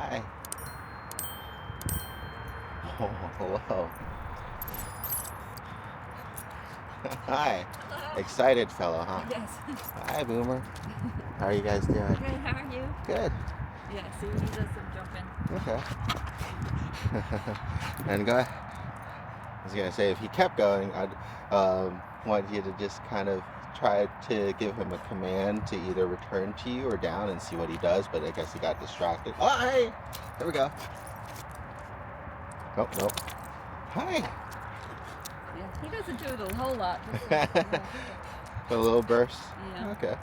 Hi. Oh, hello. Hi. Hello. Excited fellow, huh? Yes. Hi, Boomer. How are you guys doing? Good. How are you? Good. Yeah. See, he does some jumping. Okay. And go. I was gonna say, if he kept going, I'd want you to just kind of try to give him a command to either return to you or down and see what he does. But I guess he got distracted. Oh, hey! There we go. Oh, nope. Hi. Yeah. He doesn't do it a whole lot. A little burst. Yeah. Okay.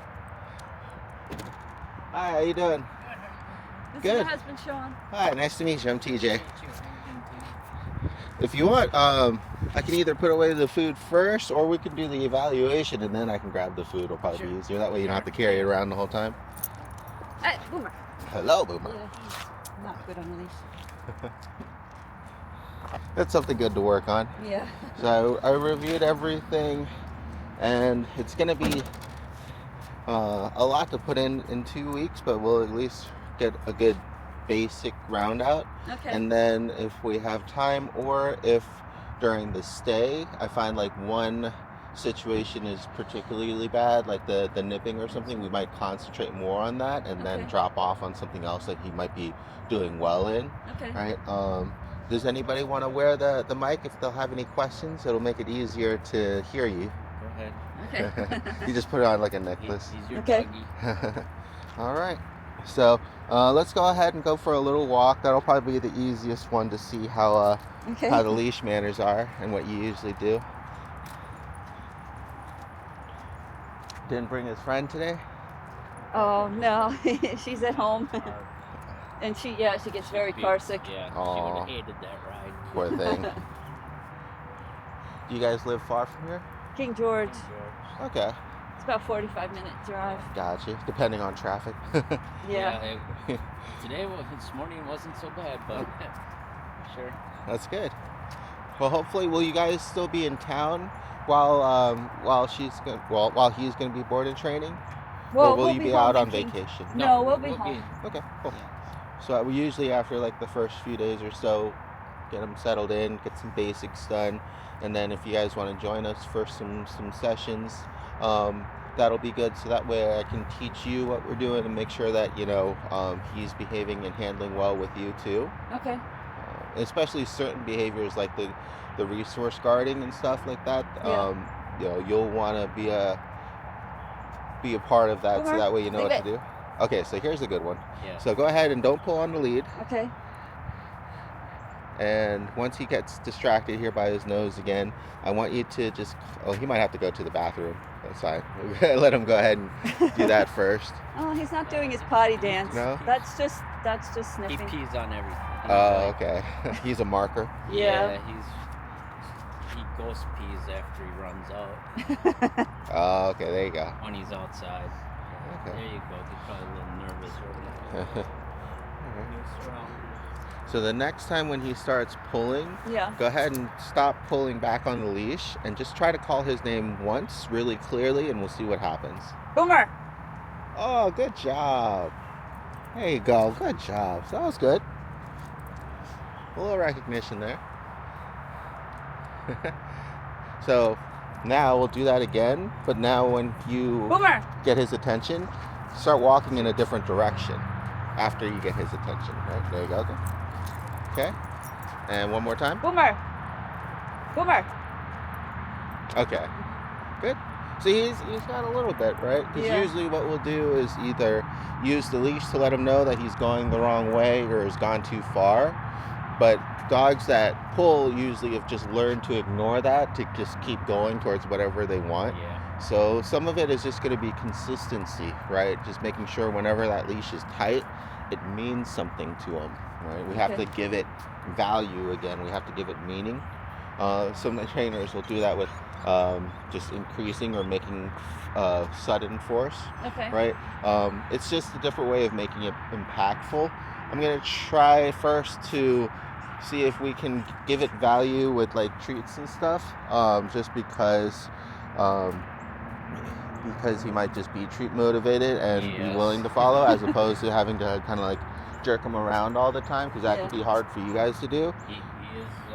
Hi, how you doing? This Good. is my husband, Sean. Hi, nice to meet you. I'm TJ. If you want, I can either put away the food first, or we can do the evaluation, and then I can grab the food. It'll probably be easier. That way you don't have to carry it around the whole time. Hey, Boomer. Hello, Boomer. Yeah, he's not good on the leash. That's something good to work on. Yeah. So I reviewed everything, and it's going to be a lot to put in 2 weeks, but we'll at least get a good basic round out. Okay. And then if we have time, or if during the stay I find like one situation is particularly bad, like the nipping or something, we might concentrate more on that and then Okay. drop off on something else that he might be doing well in. Okay. Right. Does anybody want to wear the mic? If they'll have any questions, it'll make it easier to hear you. Go ahead. Okay. You just put it on like a necklace. He's your Okay. doggy. All right. So let's go ahead and go for a little walk. That'll probably be the easiest one to see how Okay. the leash manners are and what you usually do. Didn't bring his friend today? Oh no, she's at home, and she gets very car sick. Yeah, Aw. she would have hated that ride. Poor thing. Do you guys live far from here? King George. Okay. It's about 45-minute drive. Gotcha. Depending on traffic. Yeah. This morning wasn't so bad, but sure. That's good. Well, hopefully, will you guys still be in town while he's going to be board and training? Well, Or will we'll you be be home out in on King- vacation? No, we'll be home. Okay, cool. Yeah. So we usually, after like the first few days or so, get them settled in, get some basics done, and then if you guys want to join us for some sessions, that'll be good. So that way I can teach you what we're doing and make sure that he's behaving and handling well with you too. Okay. Especially certain behaviors like the resource guarding and stuff like that. Yeah. You'll want to be a part of that, so Okay. that way you know Leave what it. to do. Okay, so here's a good one. Yeah. So go ahead and don't pull on the lead. Okay. And once he gets distracted here by his nose again, I want you to just... Oh, he might have to go to the bathroom. That's fine. Let him go ahead and do that first. Oh, he's not doing his potty dance. No? That's just He sniffing. pees on everything. Oh, okay. He's a marker. Yeah. He ghost pees after he runs out Oh, okay. There you go. when he's outside. Okay. There you go. He's probably a little nervous over there. He's strong. So the next time when he starts pulling, Yeah. go ahead and stop pulling back on the leash and just try to call his name once really clearly, and we'll see what happens. Boomer. Oh, good job. There you go. Good job. So that was good. A little recognition there. So now we'll do that again, but now when you Boomer. get his attention, start walking in a different direction after you get his attention. Right? There you go. Okay. And one more time. Boomer. Boomer. Okay. Good. So he's got a little bit, right? Because Yeah. usually what we'll do is either use the leash to let him know that he's going the wrong way or has gone too far. But dogs that pull usually have just learned to ignore that, to just keep going towards whatever they want. Yeah. So some of it is just going to be consistency, right? Just making sure whenever that leash is tight, it means something to them, right? We have Okay. to give it value again. We have to give it meaning. Some of the trainers will do that with just increasing or making sudden force, Okay. right? It's just a different way of making it impactful. I'm going to try first to see if we can give it value with like treats and stuff, just because he might just be treat motivated and be Yes. willing to follow, as opposed to having to kind of like jerk him around all the time because that Yeah. could be hard for you guys to do. He is.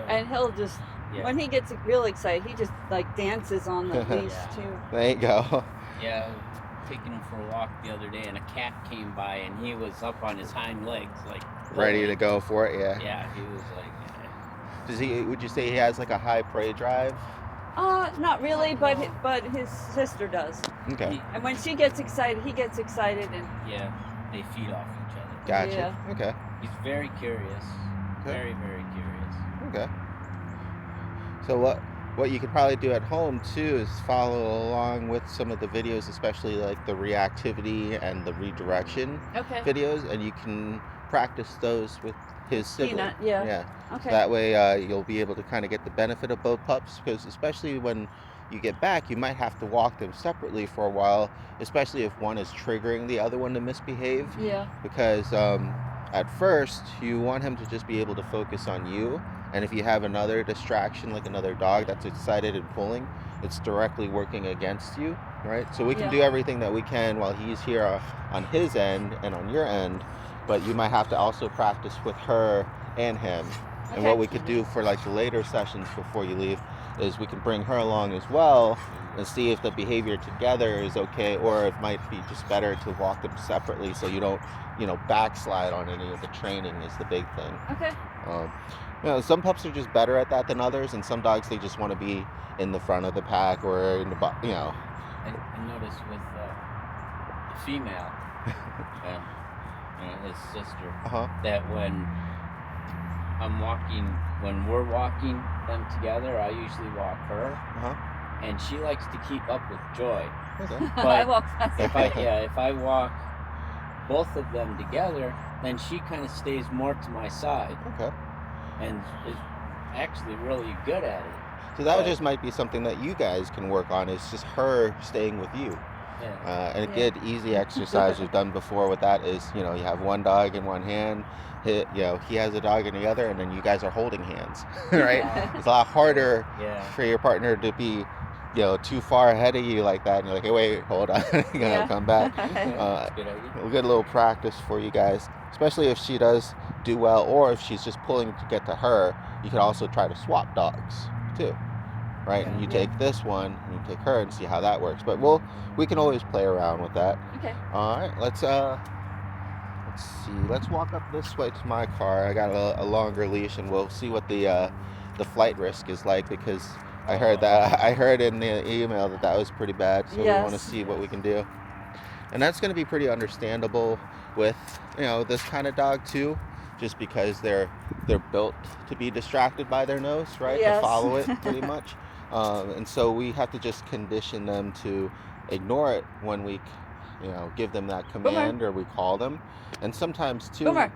And he'll just, Yeah. when he gets real excited, he just like dances on the leash Yeah. too. There you go. Yeah, taking him for a walk the other day, and a cat came by, and he was up on his hind legs, like Ready to pulling. go for it, yeah. Yeah, he was like, Does he? Would you say he has like a high prey drive? Not really, but his sister does. Okay, he- And when she gets excited, he gets excited, and yeah, they feed off each other. gotcha. Yeah. Okay, He's very curious, Okay. very, very curious. okay. So what you could probably do at home too is follow along with some of the videos, especially like the reactivity and the redirection okay. videos, and you can practice those with his sibling. Peanut, yeah. Yeah. Okay. That way you'll be able to kind of get the benefit of both pups, because especially when you get back, you might have to walk them separately for a while, especially if one is triggering the other one to misbehave. Yeah. Because at first you want him to just be able to focus on you, and if you have another distraction like another dog that's excited and pulling, it's directly working against you, right? So we can Yeah. do everything that we can while he's here on his end and on your end, but you might have to also practice with her and him. And Okay. what we could do for like the later sessions before you leave is we can bring her along as well and see if the behavior together is okay, or it might be just better to walk them separately so you don't, backslide on any of the training is the big thing. Okay. Some pups are just better at that than others, and some dogs, they just want to be in the front of the pack or in the, I noticed with the female and his sister uh-huh, that when we're walking them together, I usually walk her, uh-huh. and she likes to keep up with Joy. Okay. I But walk fast. if I walk both of them together, then she kind of stays more to my side Okay. and is actually really good at it. So that But- just might be something that you guys can work on, is just her staying with you. Yeah. And a Yeah. good easy exercise we've done before with that is, you have one dog in one hand, he has a dog in the other, and then you guys are holding hands, right? It's a lot harder Yeah. for your partner to be, too far ahead of you like that, and you're like, hey, wait, hold on, Yeah. come back. That's a good idea. We'll get a little practice for you guys, especially if she does do well, or if she's just pulling to get to her. You could also try to swap dogs too, right? And you Yeah. take this one and you take her and see how that works. But we can always play around with that. Okay. All right, let's see. Let's walk up this way to my car. I got a longer leash, and we'll see what the flight risk is like, because I heard in the email that was pretty bad. So we want to Yes. see what we can do. And that's going to be pretty understandable with this kind of dog too, just because they're built to be distracted by their nose, right? Yes. To follow it pretty much. And so we have to just condition them to ignore it when we give them that command or we call them. And sometimes too. Boomer.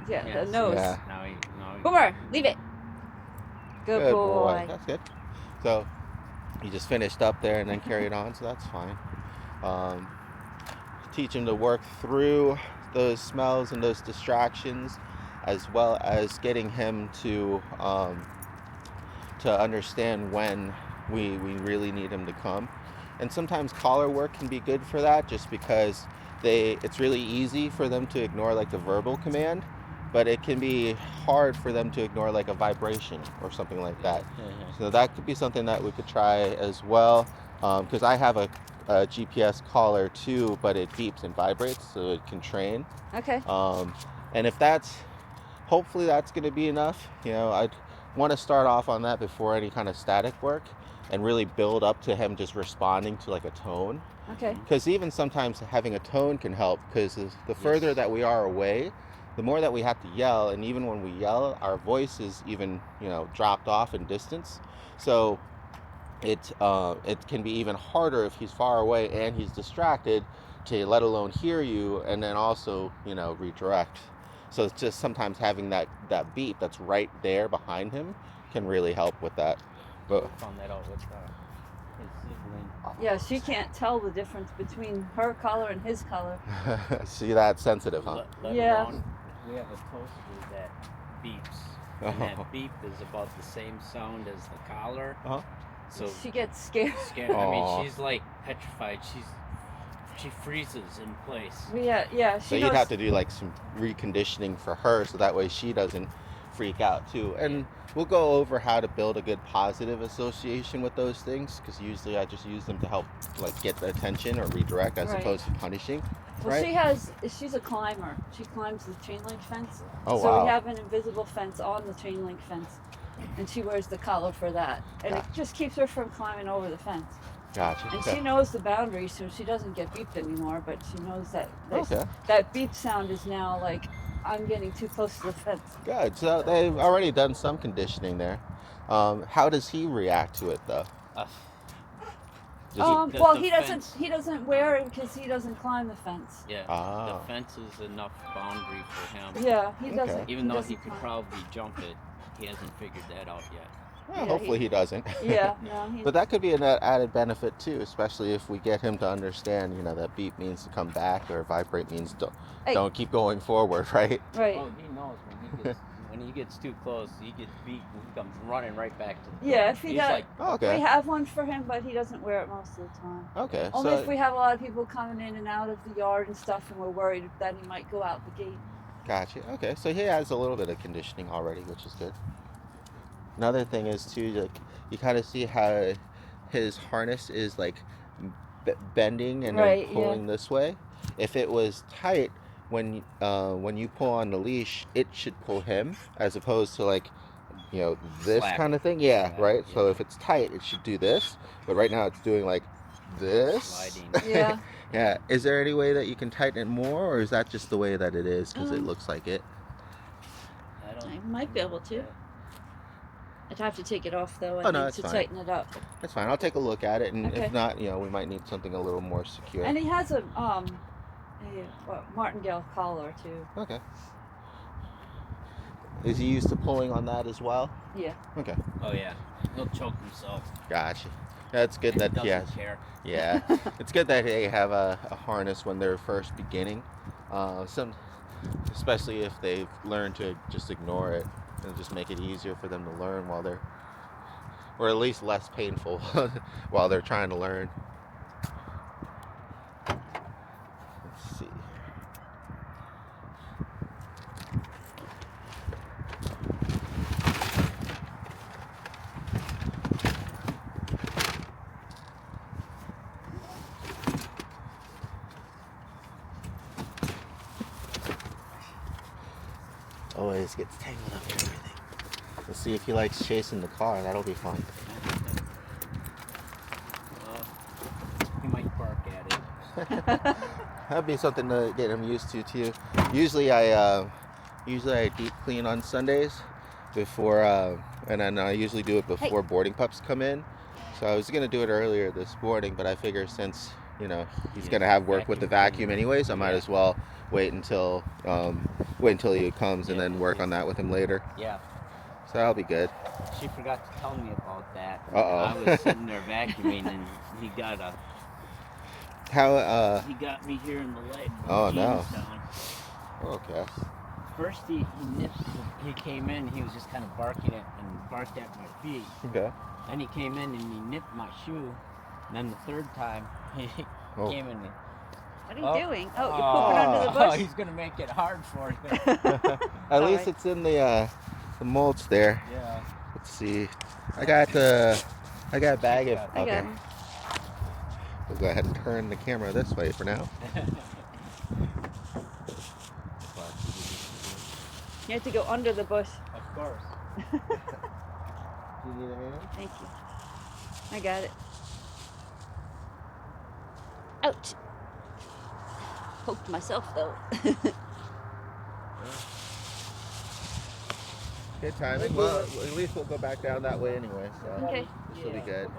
Yeah, Yes. the nose. Yeah. Now he Boomer, leave it. Good boy. That's good. So he just finished up there and then carried on, so that's fine. Teach him to work through those smells and those distractions, as well as getting him to understand when we really need him to come. And sometimes collar work can be good for that, just because it's really easy for them to ignore like the verbal command, but it can be hard for them to ignore like a vibration or something like that. So that could be something that we could try as well, because I have a GPS collar too, but it beeps and vibrates, so it can train. Okay. And if hopefully that's going to be enough. I'd want to start off on that before any kind of static work, and really build up to him just responding to like a tone. Okay. Because even sometimes having a tone can help, because the further that we are away, the more that we have to yell, and even when we yell, our voice is even dropped off in distance. So it can be even harder if he's far away and he's distracted to let alone hear you, and then also redirect. So it's just sometimes having that beep that's right there behind him can really help with that. But I found that out with his sibling. Yeah, she can't tell the difference between her color and his color. see, that's sensitive, huh? Let Yeah. alone, we have a toaster that beeps, and that beep is about the same sound as the collar. Uh-huh. So She gets scared. scared. I Aw. mean, she's like petrified. She's she freezes in place. Yeah. So She you'd knows. have to do like some reconditioning for her, so that way she doesn't freak out too. And we'll go over how to build a good positive association with those things, because usually I just use them to help like get the attention or redirect, as Right. opposed to punishing. Well, Right. she's a climber. She climbs the chain link fence. Oh So wow. we have an invisible fence on the chain link fence, and she wears the collar for that, and it just keeps her from climbing over the fence. Gotcha. And Okay. she knows the boundaries, so she doesn't get beeped anymore. But she knows that Okay. that beep sound is now like I'm getting too close to the fence. Good. So they've already done some conditioning there. How does he react to it though? Does The- Well, the he fence. doesn't wear it because he doesn't climb the fence. Yeah. Ah. The fence is enough boundary for him. Yeah, he Okay. doesn't. Even though he doesn't could climb. probably jump it, he hasn't figured that out yet. Well, Yeah, hopefully he doesn't. Yeah, no, he. But that could be an added benefit too, especially if we get him to understand, that beep means to come back, or vibrate means Hey. don't keep going forward, right? Right. Oh, he knows when he gets too close, he gets beat and he comes running right back to the Yeah, door. if he He's does- like, Oh, We okay. have one for him, but he doesn't wear it most of the time. Okay. Only So if we have a lot of people coming in and out of the yard and stuff, and we're worried that he might go out the gate. gotcha. Okay. So he has a little bit of conditioning already, which is good. Another thing is too, like, you kind of see how his harness is like bending and Right, then pulling this way. If it was tight, when you pull on the leash, it should pull him, as opposed to like this Slap. kind of thing. Yeah, Slap, right. So yeah. if it's tight, it should do this. But right now it's doing like this. Sliding. Yeah. Yeah. Is there any way that you can tighten it more, or is that just the way that it is because it looks like it? I don't. I might be able to. I'd have to take it off though. Oh, no, I need that's to fine. tighten it up. That's fine. I'll take a look at it, and Okay. if not, we might need something a little more secure. And he has a martingale collar too. Okay. Is he used to pulling on that as well? Yeah. Okay. Oh yeah, he'll choke himself. Gotcha. That's good that Doesn't yes. care. Yeah. It's good that they have a harness when they're first beginning. Especially if they've learned to just ignore it, and just make it easier for them to learn while they're, or at least less painful while they're trying to learn. Let's see. Always gets tangled up in everything. Let's see if he likes chasing the car. That'll be fun. He might bark at it. That'd be something to get him used to too. Usually I deep clean on Sundays before, and then I usually do it before boarding pups come in. So I was gonna do it earlier this morning, but I figure since he's gonna have work with the vacuum anyways, I might as well wait until he comes and then work on that with him later. Yeah. So that'll be good. She forgot to tell me about that. Uh-oh. I was sitting there vacuuming and he got me here in the leg. Oh, Jeans no. down. Okay. First he came in, he was just kind of barking at and barked at my feet. Okay. Then he came in and he nipped my shoe. And then the third time he Oh. came in and What are you doing? Oh, you're poking under the bush. he's gonna make it hard for you. At least Alright. it's in the mulch there. Yeah. Let's see. I got a bag of. I got Okay. him. We'll go ahead and turn the camera this way for now. You have to go under the bush. Of course. Do you need a hand? Thank you. I got it. Ouch. Poked myself though. Good timing. Well, at least we'll go back down that way anyway. So Okay. this will be good.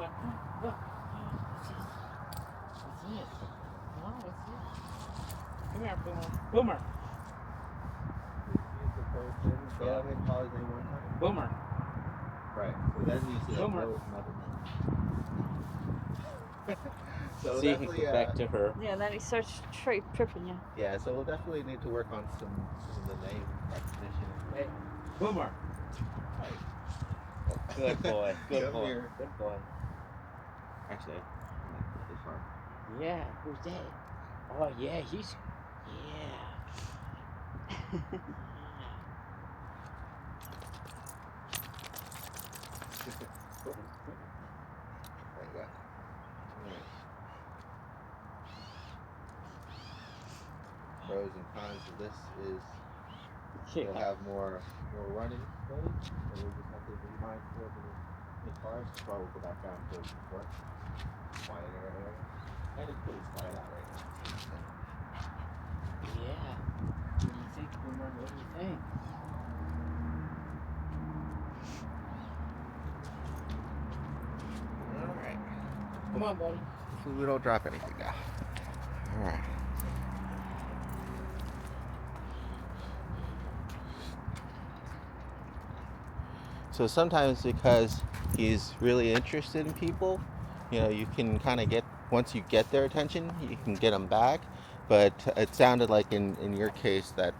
Come here, Boomer. Boomer. Yeah. Boomer. Right. So then you see Boomer. So See, he definitely, go back to her. Yeah, then he starts tripping you. yeah. So we'll definitely need to work on some of the name recognition. Hey, Boomer. Good boy. Good Come boy. here. Good boy. Actually, this arm. Yeah, who's that? Oh yeah, he's yeah. There you go. Alright. Pros and cons of this is you'll Yeah. have more running space, and we just have to be mindful of the cars. That's why we'll go back down to the court. Quieter area. And it's pretty quiet out right now. Yeah. What do you think, Boomer? What do you think? Alright. Come on, buddy. Hopefully we don't drop anything now. Alright. So sometimes because he's really interested in people, you can kind of once you get their attention, you can get them back. But it sounded like in your case that,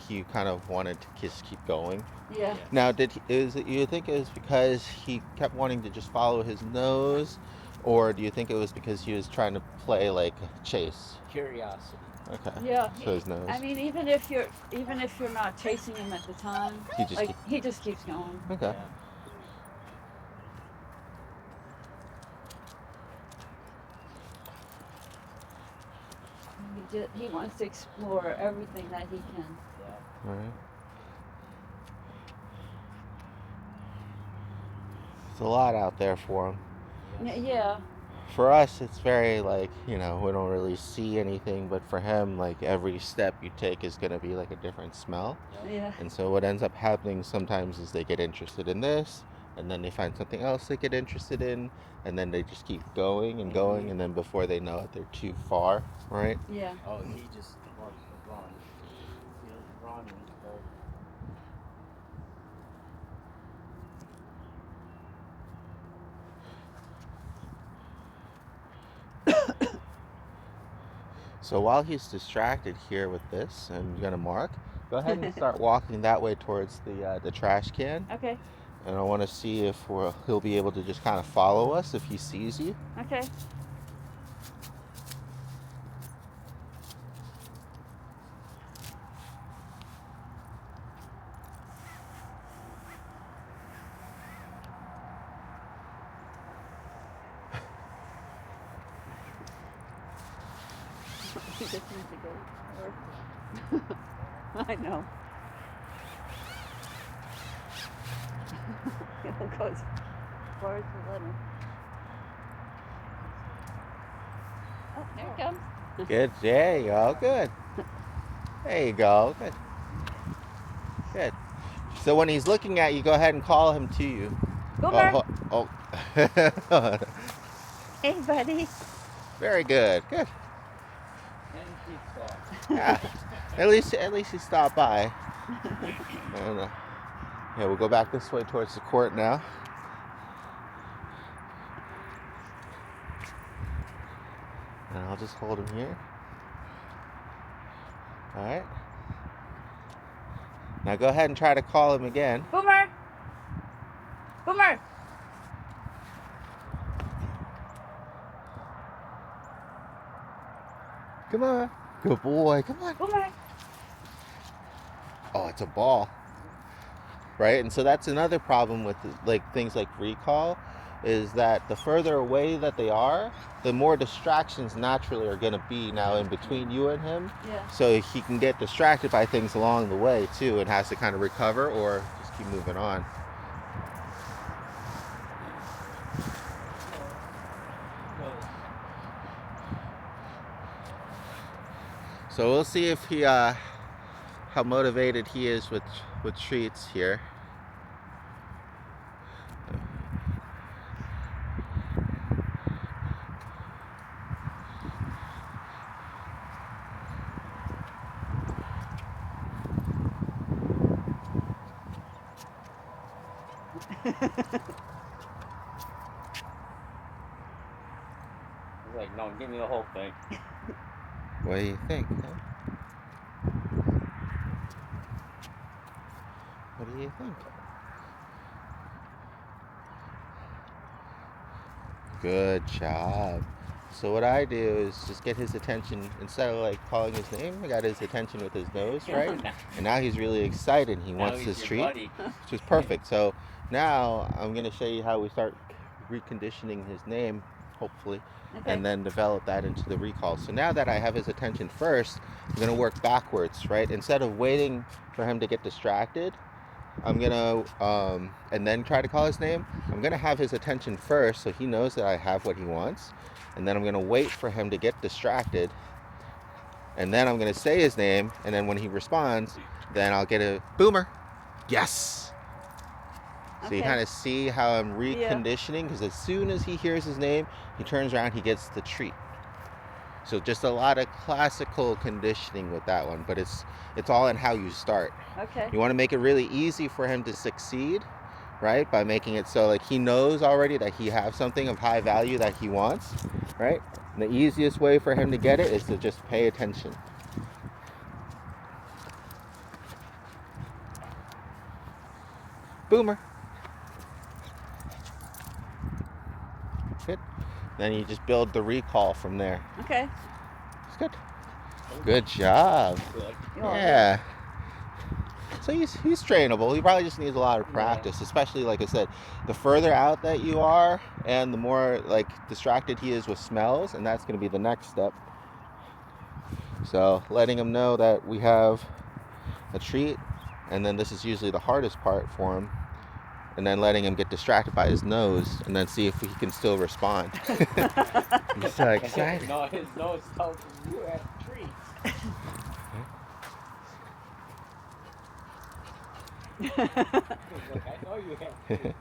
he kind of wanted to just keep going. Yeah. Now, you think it was because he kept wanting to just follow his nose, or do you think it was because he was trying to play like chase? Curiosity. Okay. Yeah. So his nose. I mean, even if you're not chasing him at the time, he just keeps going. Okay. Yeah. He wants to explore everything that he can. Yeah. All right. It's a lot out there for him. Yeah. For us, it's very like, we don't really see anything, but for him, like every step you take is going to be like a different smell. Yeah. And so what ends up happening sometimes is they get interested in this, and then they find something else they get interested in, and then they just keep going and going, and then before they know it, they're too far, right? Yeah. Oh, he just wants to run. He'll run and go. So while he's distracted here with this, I'm gonna mark. Go ahead and start walking that way towards the trash can, Okay. and I want to see if he'll be able to just kind of follow us if he sees you. Okay. He just needs to go. I know. He'll go as far as the let him. Oh, there he comes. Good. There you go. Good. There you go. Good. Good. So when he's looking at you, go ahead and call him to you. Boomer. Oh. Hey, buddy. Very good. Good. And keep that. Yeah. At least he stopped by. And, yeah, we'll go back this way towards the court now. And I'll just hold him here. All right. Now go ahead and try to call him again. Boomer. Boomer. Come on. Good boy. Come on. Boomer. Oh, it's a ball. Right? And so that's another problem with things like recall, is that the further away that they are, the more distractions naturally are going to be now in between you and him. Yeah. So he can get distracted by things along the way too, and has to kind of recover or just keep moving on. So we'll see if he how motivated he is with treats here. He's like, no, give me the whole thing. What do you think? Huh? What do you think? Good job. So what I do is just get his attention. Instead of like calling his name, I got his attention with his nose, right? And now he's really excited. He Now wants he's this your treat, buddy. which is perfect. So now I'm gonna show you how we start reconditioning his name, hopefully, Okay. and then develop that into the recall. So now that I have his attention first, I'm gonna work backwards, right? Instead of waiting for him to get distracted, I'm gonna and then try to call his name. I'm gonna have his attention first, so he knows that I have what he wants, and then I'm gonna wait for him to get distracted, and then I'm gonna say his name, and then when he responds, then I'll get a boomer. Yes. So you Okay. kind of see how I'm reconditioning, because as soon as he hears his name, he turns around, he gets the treat. So just a lot of classical conditioning with that one, but it's all in how you start. Okay. You want to make it really easy for him to succeed, right? By making it so like he knows already that he has something of high value that he wants, right? And the easiest way for him to get it is to just pay attention. Boomer. Good. Then you just build the recall from there. Okay. It's good. Good job. Good. You want it? Yeah. So he's trainable. He probably just needs a lot of practice, especially like I said, the further out that you are and the more like distracted he is with smells, and that's going to be the next step. So letting him know that we have a treat, and then this is usually the hardest part for him, and then letting him get distracted by his nose, and then see if he can still respond. He's so excited. No, his nose tells him you have treats. He's like, I know you have treats.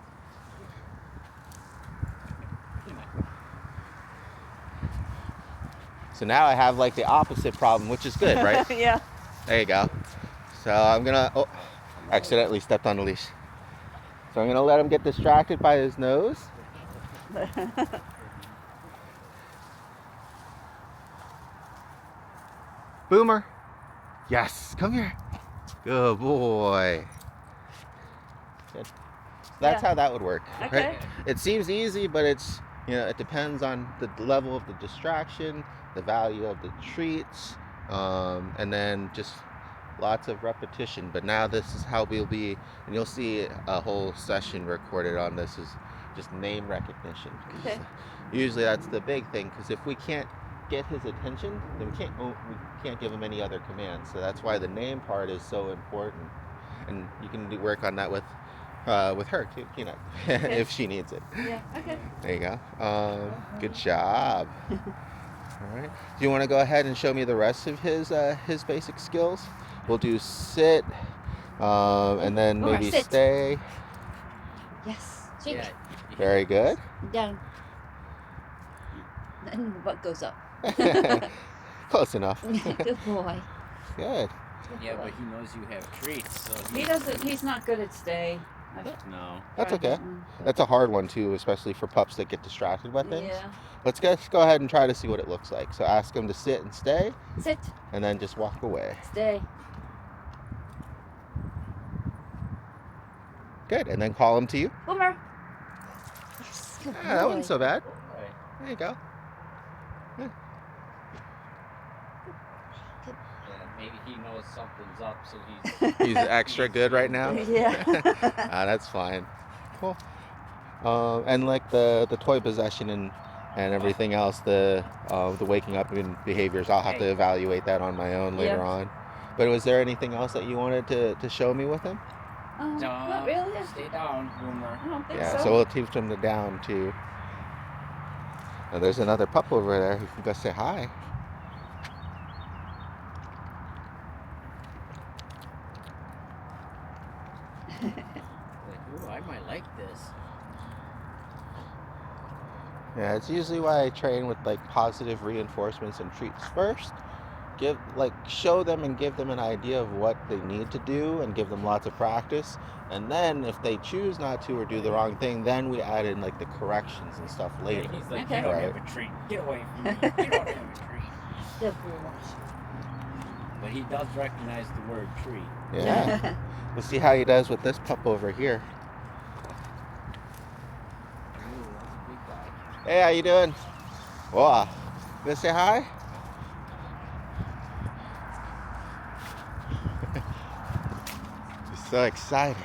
So now I have like the opposite problem, which is good, right? Yeah. There you go. So I'm gonna, oh, accidentally stepped on the leash. So I'm gonna let him get distracted by his nose. Boomer. Yes, come here. Good boy. Good. So that's Yeah. how that would work. Okay. Right? It seems easy, but it's, it depends on the level of the distraction, the value of the treats, and then just lots of repetition. But now this is how we'll be, and you'll see a whole session recorded on this, is just name recognition. 'Cause Okay. usually that's the big thing, because if we can't get his attention, then we can't give him any other commands. So that's why the name part is so important, and you can work on that with her too, Peanut, if she needs it. Yeah. Okay. There you go. Good job. All right. Do you want to go ahead and show me the rest of his basic skills? We'll do sit, and then All right, maybe sit. stay. Yes. Yeah. Shake. Very good. Down. And the butt goes up. Close enough. Good boy. Good. Yeah, but he knows you have treats, so He doesn't. He's not good at stay. No. That's Tried okay. that one. That's a hard one too, especially for pups that get distracted by things. Yeah. Let's go ahead and try to see what it looks like. So ask him to sit and stay, Sit. and then just walk away. Stay. Good. And then call him to you. Boomer. Yes. Good Ah, that boy. wasn't so bad. Right. There you go. Yeah, maybe he knows something's up, so he's He's extra good right now. Yeah. That's fine. Cool. And like the toy possession and everything else, the waking up and behaviors, I'll have to evaluate that on my own later Yeah. on. But was there anything else that you wanted to show me with him? Not really. Stay down, Boomer. I don't think Yeah. so. So we'll teach him the down too. And there's another pup over there who can go say hi. Like, ooh, I might like this. Yeah, it's usually why I train with like positive reinforcements and treats first. Show them and give them an idea of what they need to do and give them lots of practice. And then if they choose not to or do the wrong thing, then we add in like the corrections and stuff later. He's like, Okay. you don't Right. have a treat. Get away from me. You don't have a treat. Good boy. But he does recognize the word treat. Yeah. We'll see how he does with this pup over here. Ooh, that's a big guy. Hey, how you doing? Whoa. Gonna say hi? He's so excited.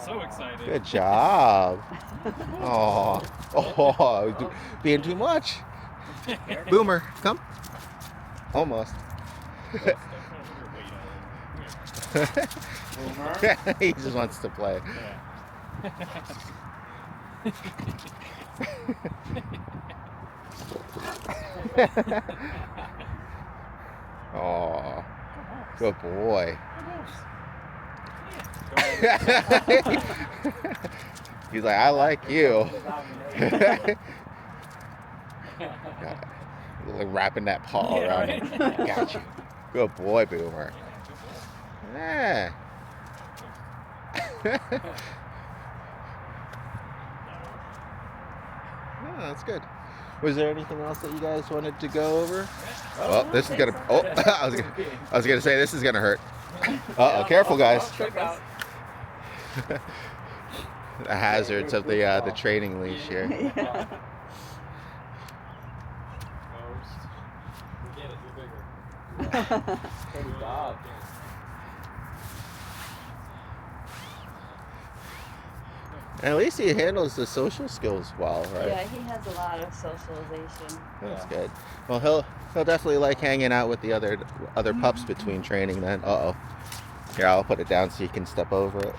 So excited. Good job. Oh, being too much. Boomer, come. Almost. Boomer. He just wants to play. Oh, good boy. He's like, I like you. Like wrapping that paw around him. Got you. Good boy, Boomer. Yeah. Oh, that's good. Was there anything else that you guys wanted to go over? Oh, this is gonna. Oh, I was gonna say this is gonna hurt. Uh oh, careful, guys. Trip out. The hazards of the training leash here. Yeah. Good job. At least he handles the social skills well, right? Yeah, he has a lot of socialization. That's good. Well, he'll definitely like hanging out with the other pups between training. Then, uh oh. Here, I'll put it down so you can step over it.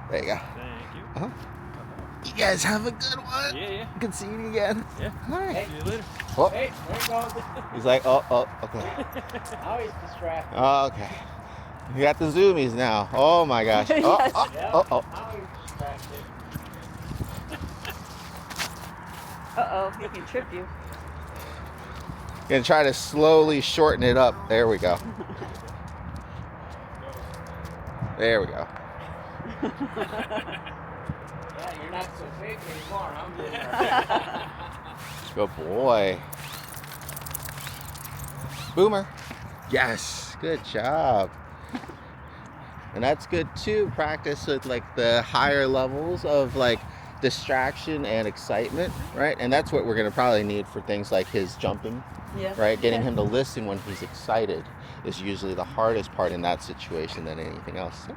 There you go. Thank you. Uh-huh. You guys have a good one. Yeah. Good seeing you again. Yeah. Hi. Hey. See you later. Oh, Hey, there he goes. he's like, oh, okay. Now he's distracted. Oh, okay. You got the zoomies now. Oh my gosh. Oh, Yes. oh, Yeah, oh, oh. now he's distracted. Uh-oh, he can trip you. Gonna try to slowly shorten it up. There we go. There we go. Yeah, you're not so big anymore, huh? Good boy. Boomer. Yes, good job. And that's good too. Practice with like the higher levels of like distraction and excitement, right? And that's what we're gonna probably need for things like his jumping, Yeah. right? Getting him to listen when he's excited is usually the hardest part in that situation than anything else.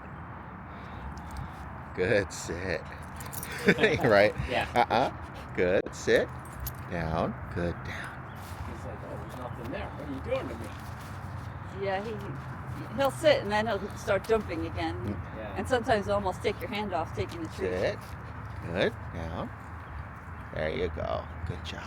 Good, sit. Right? Yeah. Good, sit. Down, good, down. He's like, oh, there's nothing there. What are you doing to me? Yeah, he'll sit and then he'll start jumping again. Yeah. And sometimes he'll almost take your hand off taking the treat. Sit. Good, down. There you go. Good job.